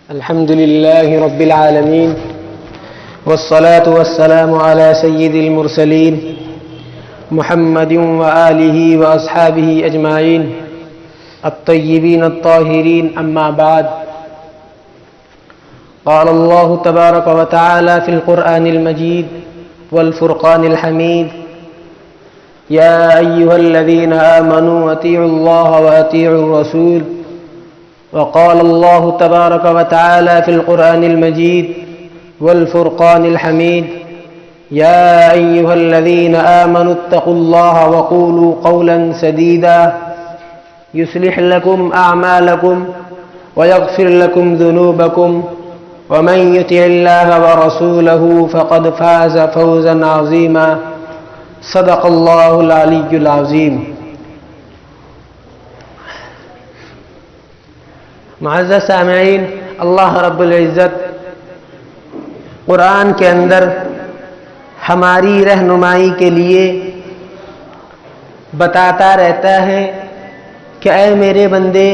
الحمد لله رب العالمين والصلاة والسلام على سيد المرسلين محمد وآله وأصحابه أجمعين الطيبين الطاهرين. أما بعد، قال الله تبارك وتعالى في القرآن المجيد والفرقان الحميد: يا أيها الذين آمنوا أطيعوا الله وأطيعوا الرسول. وقال الله تبارك وتعالى في القرآن المجيد والفرقان الحميد: يا أيها الذين آمنوا اتقوا الله وقولوا قولا سديدا يصلح لكم أعمالكم ويغفر لكم ذنوبكم ومن يطع الله ورسوله فقد فاز فوزا عظيما. صدق الله العلي العظيم. معزز سامعین، اللہ رب العزت قرآن کے اندر ہماری رہنمائی کے لیے بتاتا رہتا ہے کہ اے میرے بندے،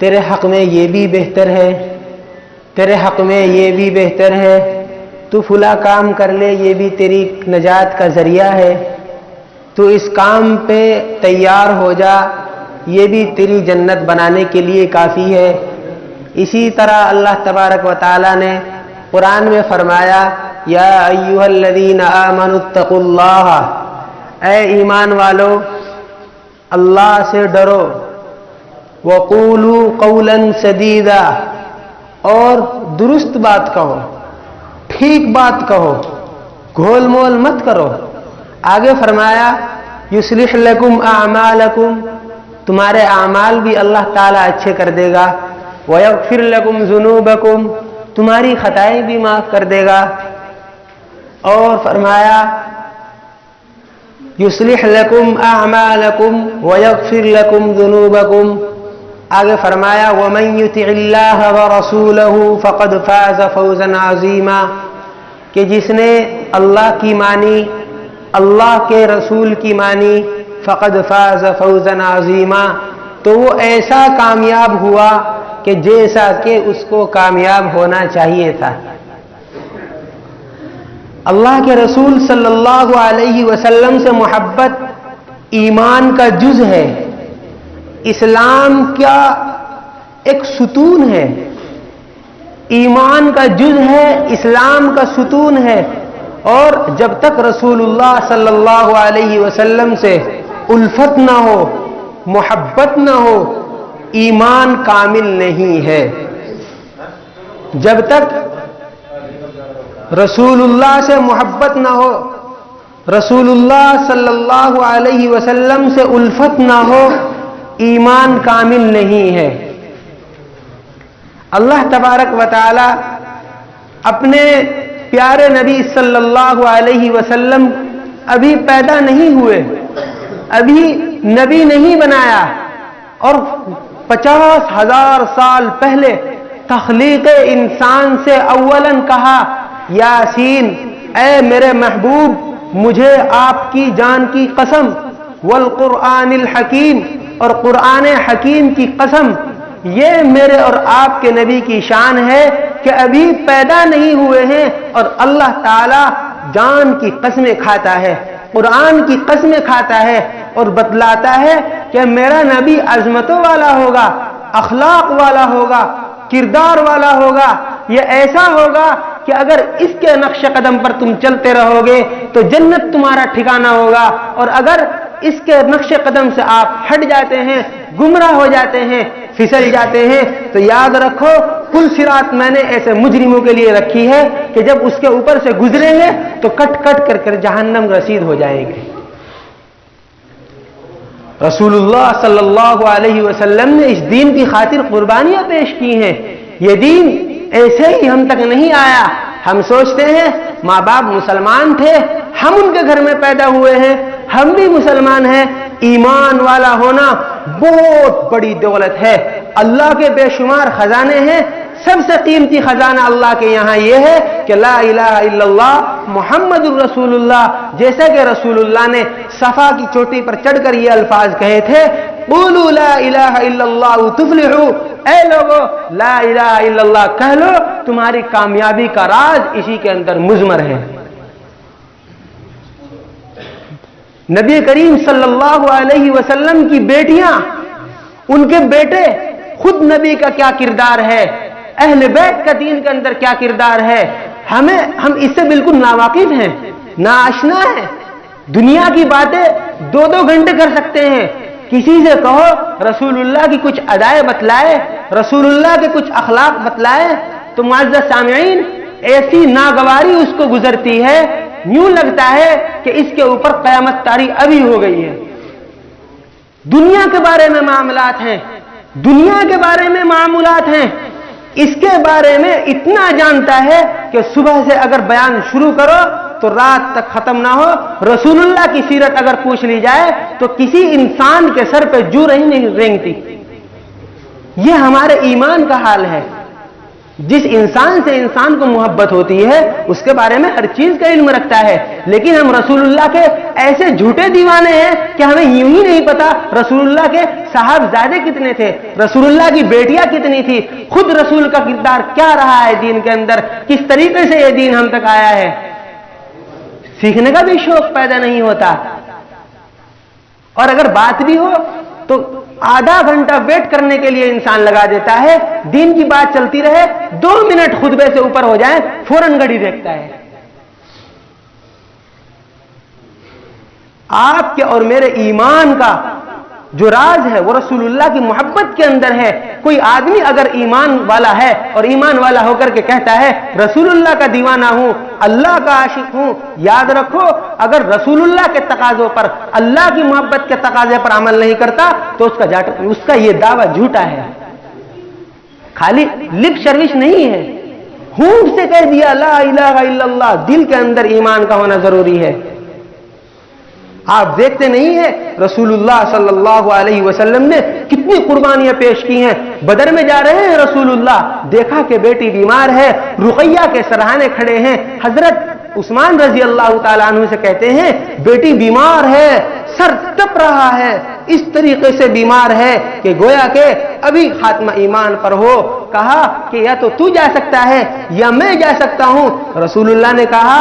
تیرے حق میں یہ بھی بہتر ہے، تیرے حق میں یہ بھی بہتر ہے، تو فلاں کام کر لے، یہ بھی تیری نجات کا ذریعہ ہے، تو اس کام پہ تیار ہو جا، یہ بھی تیری جنت بنانے کے لیے کافی ہے. اسی طرح اللہ تبارک و تعالیٰ نے قرآن میں فرمایا: یا ایھا الذین آمنوا اتقوا اللہ، اے ایمان والو اللہ سے ڈرو، وقولوا قولا سدیدا، اور درست بات کہو، ٹھیک بات کہو، گھول مول مت کرو. آگے فرمایا: یصلح لکم اعمالکم، تمہارے اعمال بھی اللہ تعالیٰ اچھے کر دے گا. وَيَغْفِرْ لَكُمْ ذُنُوبَكُمْ، تمہاری خطائیں بھی معاف کر دے گا. اور فرمایا: يُصْلِحْ لَكُمْ أَعْمَالَكُمْ وَيَغْفِرْ لَكُمْ ذُنُوبَكُمْ. آگے فرمایا: وَمَنْ يُطِعِ اللَّهَ وَرَسُولَهُ فَقَدْ فَازَ فَوْزًا عَظِيمًا، کہ جس نے اللہ کی مانی، اللہ کے رسول کی مانی، فقد فاز فوزا عظیما، تو وہ ایسا کامیاب ہوا کہ جیسا کہ اس کو کامیاب ہونا چاہیے تھا. اللہ کے رسول صلی اللہ علیہ وسلم سے محبت ایمان کا جز ہے، اسلام کا ایک ستون ہے، ایمان کا جز ہے، اسلام کا ستون ہے. اور جب تک رسول اللہ صلی اللہ علیہ وسلم سے الفت نہ ہو، محبت نہ ہو، ایمان کامل نہیں ہے. جب تک رسول اللہ سے محبت نہ ہو، رسول اللہ صلی اللہ علیہ وسلم سے الفت نہ ہو، ایمان کامل نہیں ہے. اللہ تبارک و تعالی اپنے پیارے نبی صلی اللہ علیہ وسلم ابھی پیدا نہیں ہوئے، ابھی نبی نہیں بنایا، اور 50,000 سال پہلے تخلیق انسان سے اولاً کہا: یاسین، اے میرے محبوب، مجھے آپ کی جان کی قسم، والقرآن الحکیم، اور قرآن حکیم کی قسم. یہ میرے اور آپ کے نبی کی شان ہے کہ ابھی پیدا نہیں ہوئے ہیں، اور اللہ تعالی جان کی قسمیں کھاتا ہے، قرآن کی قسمیں کھاتا ہے، اور بتلاتا ہے کہ میرا نبی عظمتوں والا ہوگا، اخلاق والا ہوگا، کردار والا ہوگا. یہ ایسا ہوگا کہ اگر اس کے نقش قدم پر تم چلتے رہو گے تو جنت تمہارا ٹھکانہ ہوگا، اور اگر اس کے نقش قدم سے آپ ہٹ جاتے ہیں، گمراہ ہو جاتے ہیں، پھسل جاتے ہیں، تو یاد رکھو پل صراط میں نے ایسے مجرموں کے لیے رکھی ہے کہ جب اس کے اوپر سے گزریں گے تو کٹ کٹ کر جہنم رسید ہو جائیں گے. رسول اللہ صلی اللہ علیہ وسلم نے اس دین کی خاطر قربانیاں پیش کی ہیں. یہ دین ایسے ہی ہم تک نہیں آیا. ہم سوچتے ہیں ماں باپ مسلمان تھے، ہم ان کے گھر میں پیدا ہوئے ہیں، ہم بھی مسلمان ہیں. ایمان والا ہونا بہت بڑی دولت ہے، اللہ کے بے شمار خزانے ہیں. سب سے قیمتی خزانہ اللہ کے یہاں یہ ہے کہ لا الہ الا اللہ محمد الرسول اللہ. جیسا کہ رسول اللہ نے صفا کی چوٹی پر چڑھ کر یہ الفاظ کہے تھے: قولوا لا الہ الا اللہ تفلحوا، اے لوگو لا الہ الا اللہ کہہ لو، تمہاری کامیابی کا راز اسی کے اندر مضمر ہے۔ نبی کریم صلی اللہ علیہ وسلم کی بیٹیاں، ان کے بیٹے، خود نبی کا کیا کردار ہے، اہل بیت کا دین کے اندر کیا کردار ہے، ہم اس سے بالکل ناواقف ہیں، ناآشنا ہیں۔ دنیا کی باتیں 2 گھنٹے کر سکتے ہیں، کسی سے کہو رسول اللہ کی کچھ ادائیں بتلائے، رسول اللہ کے کچھ اخلاق بتلائے، تو معزز سامعین ایسی ناگواری اس کو گزرتی ہے، یوں لگتا ہے کہ اس کے اوپر قیامت طاری ابھی ہو گئی ہے۔ دنیا کے بارے میں معاملات ہیں، دنیا کے بارے میں معاملات ہیں، اس کے بارے میں اتنا جانتا ہے کہ صبح سے اگر بیان شروع کرو تو رات تک ختم نہ ہو۔ رسول اللہ کی سیرت اگر پوچھ لی جائے تو کسی انسان کے سر پہ جو نہیں رینگتی۔ یہ ہمارے ایمان کا حال ہے۔ جس انسان سے انسان کو محبت ہوتی ہے اس کے بارے میں ہر چیز کا علم رکھتا ہے، لیکن ہم رسول اللہ کے ایسے جھوٹے دیوانے ہیں کہ ہمیں یوں ہی نہیں پتا رسول اللہ کے صاحبزادے کتنے تھے، رسول اللہ کی بیٹیاں کتنی تھی، خود رسول کا کردار کیا رہا ہے دین کے اندر، کس طریقے سے یہ دین ہم تک آیا ہے۔ سیکھنے کا بھی شوق پیدا نہیں ہوتا، اور اگر بات بھی ہو تو آدھا گھنٹہ ویٹ کرنے کے لیے انسان لگا دیتا ہے، دین کی بات چلتی رہے، 2 منٹ خطبے سے اوپر ہو جائے فوراً گھڑی دیکھتا ہے۔ آپ کے اور میرے ایمان کا جو راز ہے وہ رسول اللہ کی محبت کے اندر ہے۔ کوئی آدمی اگر ایمان والا ہے اور ایمان والا ہو کر کے کہتا ہے رسول اللہ کا دیوانہ ہوں، اللہ کا عاشق ہوں، یاد رکھو اگر رسول اللہ کے تقاضوں پر، اللہ کی محبت کے تقاضے پر عمل نہیں کرتا تو اس کا یہ دعویٰ جھوٹا ہے، خالی لپ سروس نہیں ہے، ہونٹ سے کہہ دیا لا الہ الا اللہ، دل کے اندر ایمان کا ہونا ضروری ہے۔ آپ دیکھتے نہیں ہیں رسول اللہ صلی اللہ علیہ وسلم نے کتنی قربانیاں پیش کی ہیں۔ بدر میں جا رہے ہیں رسول اللہ، دیکھا کہ بیٹی بیمار ہے، رقیہ کے سرہانے کھڑے ہیں، حضرت عثمان رضی اللہ تعالیٰ عنہ سے کہتے ہیں بیٹی بیمار ہے، سر تپ رہا ہے، اس طریقے سے بیمار ہے کہ گویا کہ ابھی خاتمہ ایمان پر ہو۔ کہا کہ یا تو جا سکتا ہے یا میں جا سکتا ہوں۔ رسول اللہ نے کہا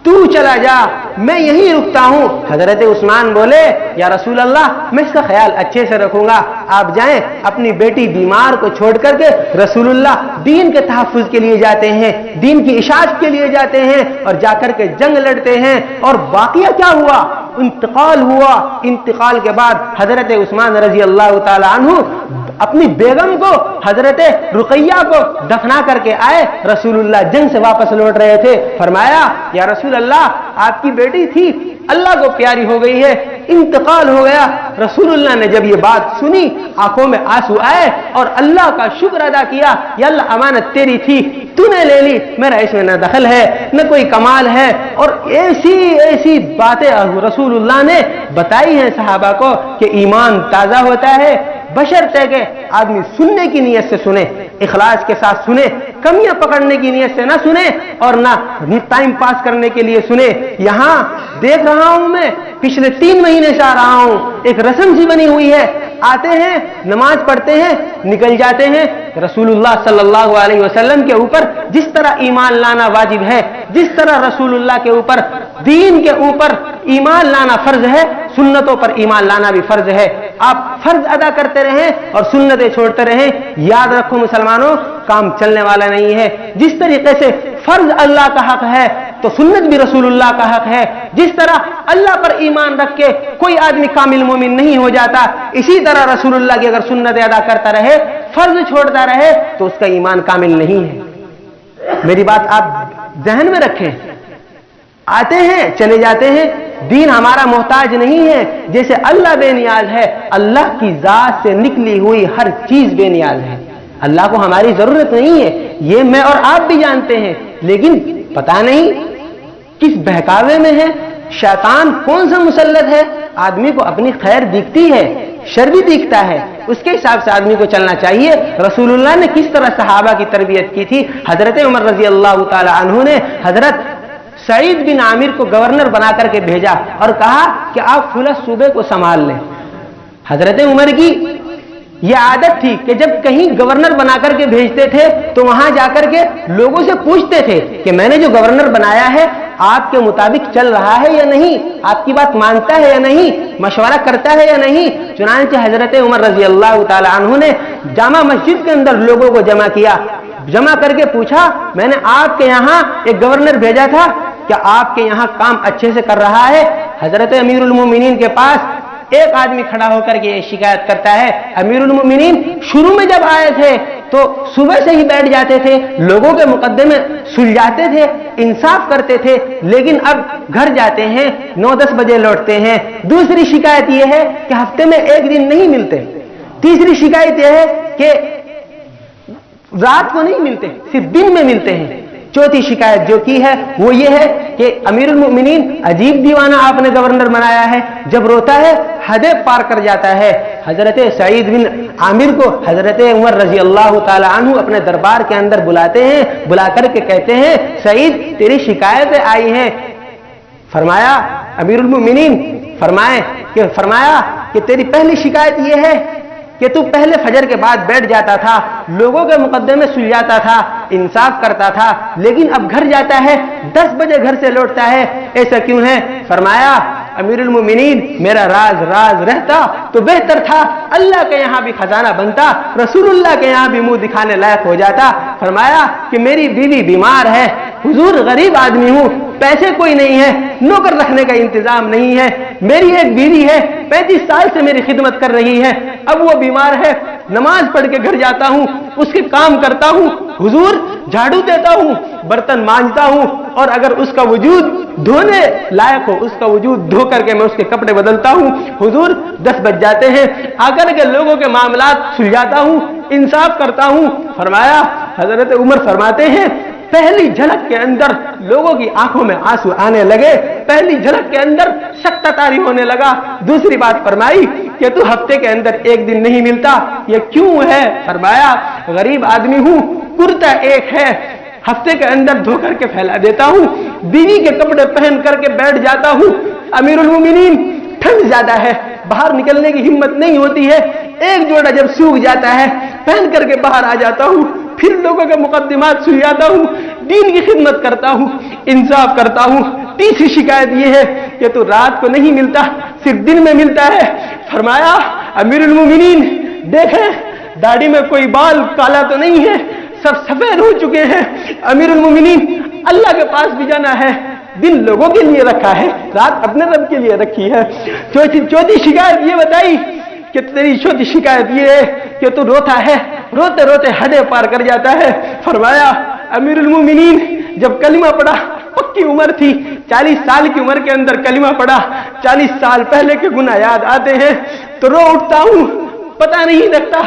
تو چلا جا، میں یہیں رکتا ہوں۔ حضرت عثمان بولے یا رسول اللہ میں اس کا خیال اچھے سے رکھوں گا، آپ جائیں۔ اپنی بیٹی بیمار کو چھوڑ کر کے رسول اللہ دین کے تحفظ کے لیے جاتے ہیں، دین کی اشاعت کے لیے جاتے ہیں، اور جا کر کے جنگ لڑتے ہیں۔ اور واقعہ کیا ہوا؟ انتقال ہوا۔ انتقال کے بعد حضرت عثمان رضی اللہ تعالی عنہ اپنی بیگم کو، حضرت رقیہ کو دفنا کر کے آئے۔ رسول اللہ جنگ سے واپس لوٹ رہے تھے، فرمایا یا رسول اللہ آپ کی بیٹی تھی، اللہ کو پیاری ہو گئی ہے، انتقال ہو گیا۔ رسول اللہ نے جب یہ بات سنی آنکھوں میں آنسو آئے اور اللہ کا شکر ادا کیا، یا اللہ امانت تیری تھی، تو نے لے لی، میرا اس میں نہ دخل ہے نہ کوئی کمال ہے۔ اور ایسی باتیں رسول اللہ نے بتائی ہیں صحابہ کو کہ ایمان تازہ ہوتا ہے، بشرطے کہ آدمی سننے کی نیت سے سنے، اخلاص کے ساتھ سنے، کمیاں پکڑنے کی نیت سے نہ سنے اور نہ ٹائم پاس کرنے کے لیے سنے۔ یہاں دیکھ رہا ہوں میں، پچھلے 3 مہینے سے آ رہا ہوں، ایک رسم سی بنی ہوئی ہے، آتے ہیں نماز پڑھتے ہیں نکل جاتے ہیں۔ رسول اللہ صلی اللہ علیہ وسلم کے اوپر جس طرح ایمان لانا واجب ہے، جس طرح رسول اللہ کے اوپر، دین کے اوپر ایمان لانا فرض ہے، سنتوں پر ایمان لانا بھی فرض ہے۔ آپ فرض ادا کرتے رہیں اور سنتیں چھوڑتے رہیں، یاد رکھو مسلمانوں کام چلنے والا نہیں ہے۔ جس طریقے سے فرض اللہ کا حق ہے تو سنت بھی رسول اللہ کا حق ہے۔ جس طرح اللہ پر ایمان رکھ کے کوئی آدمی کامل مومن نہیں ہو جاتا، اسی طرح رسول اللہ کی اگر سنت ادا کرتا رہے، فرض چھوڑتا رہے تو اس کا ایمان کامل نہیں ہے۔ میری بات آپ ذہن میں رکھیں، آتے ہیں چلے جاتے ہیں، دین ہمارا محتاج نہیں ہے۔ جیسے اللہ بے نیاز ہے، اللہ کی ذات سے نکلی ہوئی ہر چیز بے نیاز ہے۔ اللہ کو ہماری ضرورت نہیں ہے، یہ میں اور آپ بھی جانتے ہیں، لیکن پتہ نہیں کس بہکاوے میں ہے، شیطان کون سا مسلط ہے۔ آدمی کو اپنی خیر دکھتی ہے، شر بھی دکھتا ہے، اس کے حساب سے آدمی کو چلنا چاہیے۔ رسول اللہ نے کس طرح صحابہ کی تربیت کی تھی۔ حضرت عمر رضی اللہ تعالی عنہ نے حضرت سعید بن عامر کو گورنر بنا کر کے بھیجا اور کہا کہ آپ فلاں صوبے کو سنبھال لیں۔ حضرت عمر کی یہ عادت تھی کہ جب کہیں گورنر بنا کر کے بھیجتے تھے تو وہاں جا کر کے لوگوں سے پوچھتے تھے کہ میں نے جو گورنر بنایا ہے آپ کے مطابق چل رہا ہے یا نہیں، آپ کی بات مانتا ہے یا نہیں، مشورہ کرتا ہے یا نہیں۔ چنانچہ حضرت عمر رضی اللہ تعالی عنہ نے جامع مسجد کے اندر لوگوں کو جمع کیا، جمع کر کے پوچھا میں نے آپ کے یہاں ایک گورنر بھیجا تھا، کیا آپ کے یہاں کام اچھے سے کر رہا ہے؟ حضرت امیر المومنین کے پاس ایک آدمی کھڑا ہو کر کے یہ شکایت کرتا ہے، امیر المومنین شروع میں جب آئے تھے تو صبح سے ہی بیٹھ جاتے تھے، لوگوں کے مقدمے سلجھاتے تھے، انصاف کرتے تھے، لیکن اب گھر جاتے ہیں 9-10 بجے لوٹتے ہیں۔ دوسری شکایت یہ ہے کہ ہفتے میں ایک دن نہیں ملتے۔ تیسری شکایت یہ ہے کہ رات کو نہیں ملتے، صرف دن میں ملتے ہیں۔ چوتھی شکایت جو کی ہے وہ یہ ہے کہ امیر المؤمنین عجیب دیوانہ آپ نے گورنر بنایا ہے، جب روتا ہے حدیں پار کر جاتا ہے۔ حضرت سعید بن عامر کو حضرت عمر رضی اللہ تعالی عنہ اپنے دربار کے اندر بلاتے ہیں، بلا کر کے کہتے ہیں سعید تیری شکایتیں آئی ہیں۔ فرمایا امیر المؤمنین فرمایا کہ تیری پہلی شکایت یہ ہے کہ تو پہلے فجر کے بعد بیٹھ جاتا تھا، لوگوں کے مقدمے میں سلجھاتا تھا، انصاف کرتا تھا، لیکن اب گھر جاتا ہے 10 بجے گھر سے لوٹتا ہے، ایسا کیوں ہے؟ فرمایا امیر المومنین میرا راز رہتا تو بہتر تھا، اللہ کے یہاں بھی خزانہ بنتا، رسول اللہ کے یہاں بھی منہ دکھانے لائق ہو جاتا۔ فرمایا کہ میری بیوی بیمار ہے، حضور غریب آدمی ہوں، پیسے کوئی نہیں ہے، نوکر رکھنے کا انتظام نہیں ہے، میری ایک بیوی ہے 35 سال سے میری خدمت کر رہی ہے، اب وہ بیمار ہے، نماز پڑھ کے گھر جاتا ہوں، اس کے کام کرتا ہوں، حضور جھاڑو دیتا ہوں، برتن مانجتا ہوں، اور اگر اس کا وجود دھونے لائق ہو اس کا وجود دھو کر کے میں اس کے کپڑے بدلتا ہوں، حضور 10 بج جاتے ہیں، آ کر کے لوگوں کے معاملات سلجھاتا ہوں، انصاف کرتا ہوں۔ فرمایا حضرت عمر فرماتے ہیں پہلی جھلک کے اندر لوگوں کی آنکھوں میں آنسو آنے لگے، پہلی جھلک کے اندر شک طاری ہونے لگا۔ دوسری بات فرمائی کہ تو ہفتے کے اندر ایک دن نہیں ملتا، یہ کیوں ہے؟ فرمایا غریب آدمی ہوں، کرتا ایک ہے، ہفتے کے اندر دھو کر کے پھیلا دیتا ہوں، بیوی کے کپڑے پہن کر کے بیٹھ جاتا ہوں، امیر المومنین ٹھنڈ زیادہ ہے، باہر نکلنے کی ہمت نہیں ہوتی ہے، ایک جوڑا جب سوکھ جاتا ہے پہن کر کے باہر آ جاتا ہوں، پھر لوگوں کے مقدمات سلجھاتا ہوں، دین کی خدمت کرتا ہوں، انصاف کرتا ہوں۔ تیسری شکایت یہ ہے کہ تو رات کو نہیں ملتا، صرف دن میں ملتا ہے۔ فرمایا امیر المومنین دیکھیں داڑھی میں کوئی بال کالا تو نہیں ہے، سب سفید ہو چکے ہیں، امیر المومنین اللہ کے پاس بھی جانا ہے، دن لوگوں کے لیے رکھا ہے، رات اپنے رب کے لیے رکھی ہے۔ چوتھی شکایت یہ بتائی کہ تیری چوتھی شکایت یہ ہے کہ تو روتا ہے، روتے روتے حدیں پار کر جاتا ہے۔ فرمایا امیر المومنین جب کلمہ پڑھا پکی عمر تھی، 40 سال کی عمر کے اندر کلمہ پڑھا، 40 سال پہلے کے گناہ یاد آتے ہیں تو رو اٹھتا ہوں، پتہ نہیں لگتا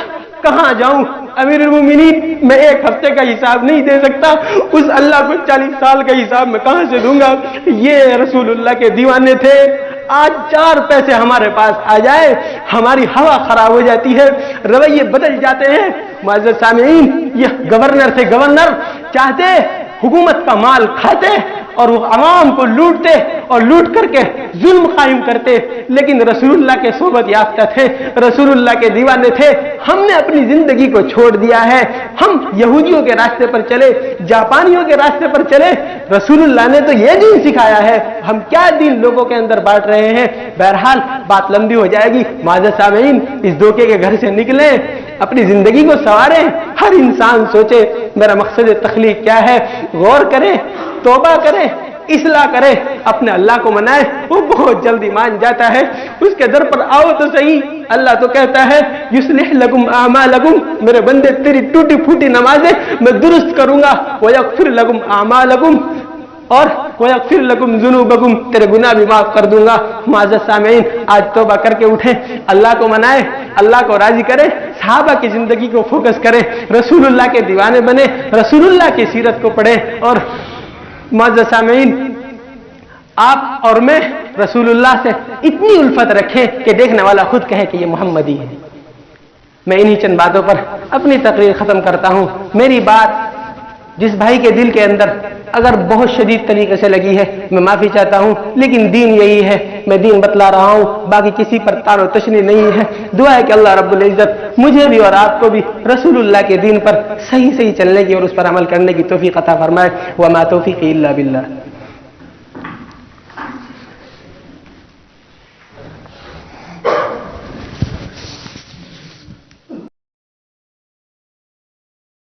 کہاں جاؤں۔ امیر المومنین میں ایک ہفتے کا حساب نہیں دے سکتا، اس اللہ کو 40 سال کا حساب میں کہاں سے دوں گا؟ یہ رسول اللہ کے دیوانے تھے۔ آج 4 پیسے ہمارے پاس آ جائے ہماری ہوا خراب ہو جاتی ہے، رویے بدل جاتے ہیں۔ معزز سامعین یہ گورنر تھے، گورنر چاہتے حکومت کا مال کھاتے اور وہ عوام کو لوٹتے اور لوٹ کر کے ظلم قائم کرتے، لیکن رسول اللہ کے صحبت یافتہ تھے، رسول اللہ کے دیوانے تھے۔ ہم نے اپنی زندگی کو چھوڑ دیا ہے، ہم یہودیوں کے راستے پر چلے، جاپانیوں کے راستے پر چلے، رسول اللہ نے تو یہ دین سکھایا ہے، ہم کیا دین لوگوں کے اندر بانٹ رہے ہیں؟ بہرحال بات لمبی ہو جائے گی، معزز سامعین اس دھوکے کے گھر سے نکلیں، اپنی زندگی کو سنواریں۔ ہر انسان سوچے میرا مقصد تخلیق کیا ہے، غور کرے، توبہ کرے، اصلاح کرے، اپنے اللہ کو منائے، وہ بہت جلدی مان جاتا ہے۔ اس کے در پر آؤ تو صحیح، اللہ تو کہتا ہے یصلح لکم اعمالکم، میرے بندے تیری ٹوٹی پھوٹی نمازیں میں درست کروں گا، ویغفر لکم اعمالکم، اور ویغفر لکم ذنوبکم، تیرے گناہ بھی معاف کر دوں گا۔ معزز سامعین آج توبہ کر کے اٹھیں، اللہ کو منائے، اللہ کو راضی کرے، صحابہ کی زندگی کو فوکس کریں، رسول اللہ کے دیوانے بنے، رسول اللہ کی سیرت کو پڑھیں۔ اور معزز سامعین آپ اور میں رسول اللہ سے اتنی الفت رکھیں کہ دیکھنے والا خود کہے کہ یہ محمدی ہے۔ میں انہی چند باتوں پر اپنی تقریر ختم کرتا ہوں۔ میری بات جس بھائی کے دل کے اندر اگر بہت شدید طریقے سے لگی ہے میں معافی چاہتا ہوں، لیکن دین یہی ہے، میں دین بتلا رہا ہوں، باقی کسی پر تان و تشنی نہیں ہے۔ دعا ہے کہ اللہ رب العزت مجھے بھی اور آپ کو بھی رسول اللہ کے دین پر صحیح چلنے کی اور اس پر عمل کرنے کی توفیق عطا فرمائے۔ وما توفیقی الا باللہ۔